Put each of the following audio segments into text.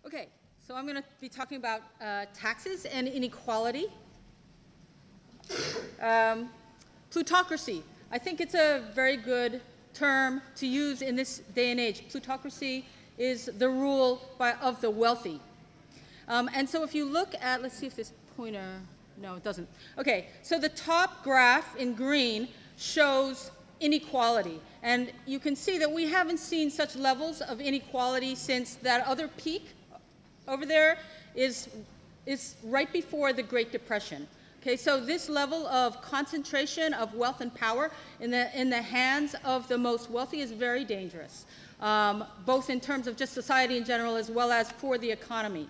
Okay, so I'm going to be talking about taxes and inequality. Plutocracy. I think it's a very good term to use in this day and age. Plutocracy is the rule of the wealthy. And so if you look at, let's see if this pointer, no, it doesn't. Okay, so the top graph in green shows inequality. And you can see that we haven't seen such levels of inequality since that other peak over there is right before the Great Depression. Okay, so this level of concentration of wealth and power in the hands of the most wealthy is very dangerous, both in terms of just society in general as well as for the economy.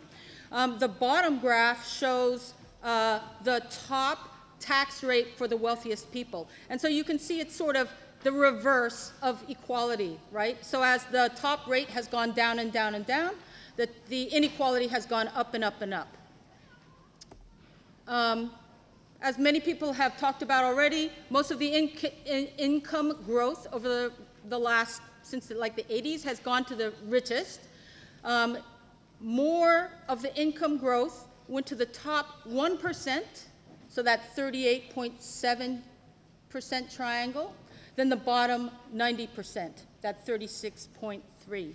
The bottom graph shows the top tax rate for the wealthiest people. And so you can see it's sort of the reverse of equality, right? So as the top rate has gone down and down and down, the inequality has gone up and up and up. As many people have talked about already, most of the income growth over the last, since like the 80s, has gone to the richest. More of the income growth went to the top 1%, so that 38.7% triangle, than the bottom 90%, that 36.3%.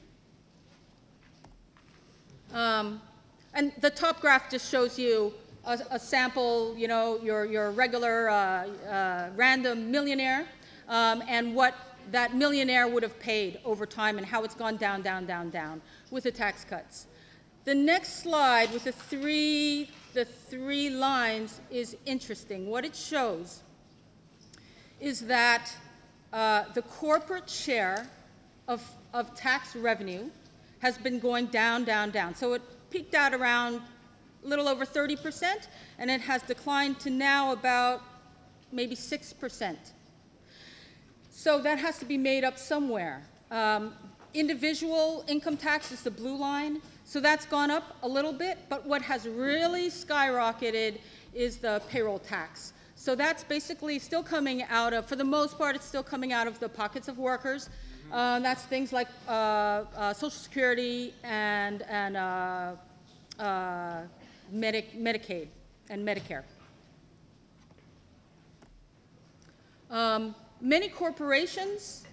And the top graph just shows you a sample, you know, your regular random millionaire, and what that millionaire would have paid over time and how it's gone down, down, down, down with the tax cuts. The next slide with the three lines is interesting. What it shows is that the corporate share of tax revenue has been going down, down, down. So it peaked out around a little over 30%, and it has declined to now about maybe 6%. So that has to be made up somewhere. Individual income tax is the blue line, so that's gone up a little bit, but what has really skyrocketed is the payroll tax. So that's basically still coming out of, for the most part, it's still coming out of the pockets of workers. That's things like Social Security and Medicaid and Medicare. Many corporations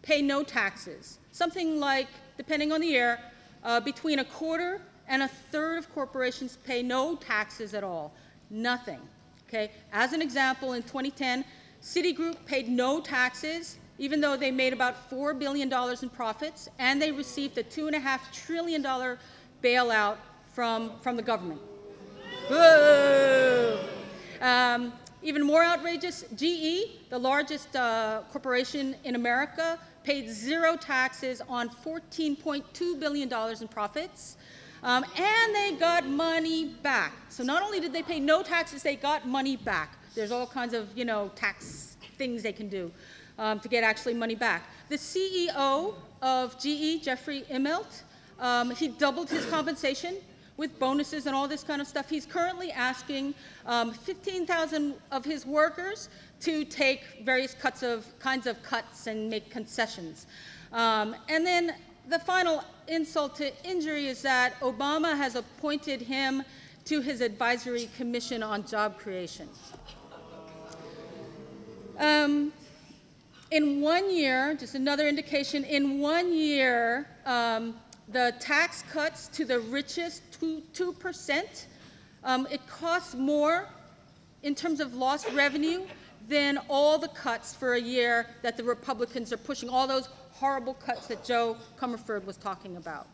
pay no taxes. Something like, depending on the year, between 1/4 and 1/3 of corporations pay no taxes at all. Nothing. Okay? As an example, in 2010, Citigroup paid no taxes, even though they made about $4 billion in profits, and they received a $2.5 trillion bailout from the government. Boo! Even more outrageous, GE, the largest corporation in America, paid 0 taxes on $14.2 billion in profits, and they got money back. So not only did they pay no taxes, they got money back. There's all kinds of, you know, tax things they can do to get actually money back. The CEO of GE, Jeffrey Immelt, he doubled his compensation with bonuses and all this kind of stuff. He's currently asking 15,000 of his workers to take various kinds of cuts and make concessions. And then the final insult to injury is that Obama has appointed him to his advisory commission on job creation. In 1 year, just another indication, in 1 year, the tax cuts to the richest 2%, it costs more in terms of lost revenue than all the cuts for a year that the Republicans are pushing, all those horrible cuts that Joe Comerford was talking about.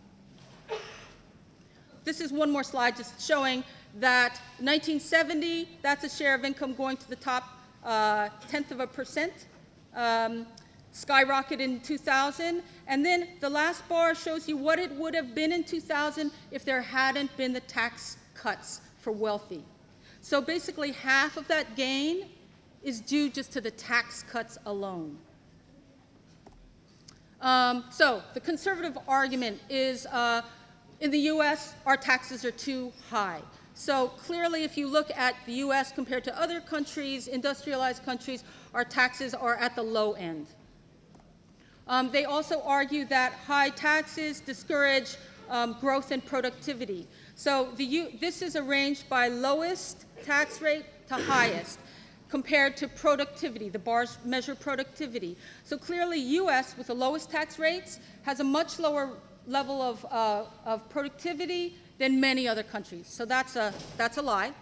This is one more slide just showing that 1970, that's a share of income going to the top 0.1%. Skyrocketed in 2000, and then the last bar shows you what it would have been in 2000 if there hadn't been the tax cuts for wealthy. So basically half of that gain is due just to the tax cuts alone. So the conservative argument is in the US, our taxes are too high. So clearly, if you look at the US compared to other countries, industrialized countries, our taxes are at the low end. They also argue that high taxes discourage growth and productivity. So this is arranged by lowest tax rate to highest compared to productivity. The bars measure productivity. So clearly, U.S., with the lowest tax rates, has a much lower level of productivity than many other countries. So that's a lie.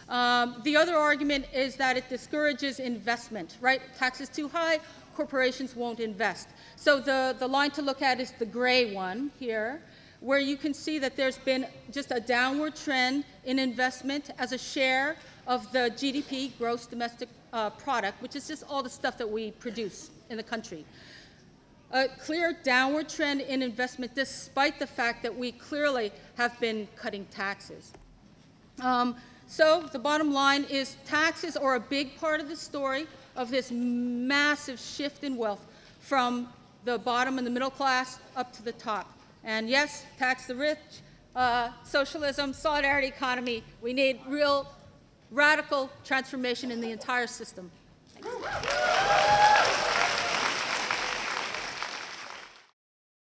The other argument is that it discourages investment, right? Tax is too high, corporations won't invest. So the line to look at is the gray one here, where you can see that there's been just a downward trend in investment as a share of the GDP, gross domestic product, which is just all the stuff that we produce in the country. A clear downward trend in investment despite the fact that we clearly have been cutting taxes. So the bottom line is taxes are a big part of the story of this massive shift in wealth from the bottom and the middle class up to the top. And yes, tax the rich, socialism, solidarity economy. We need real radical transformation in the entire system.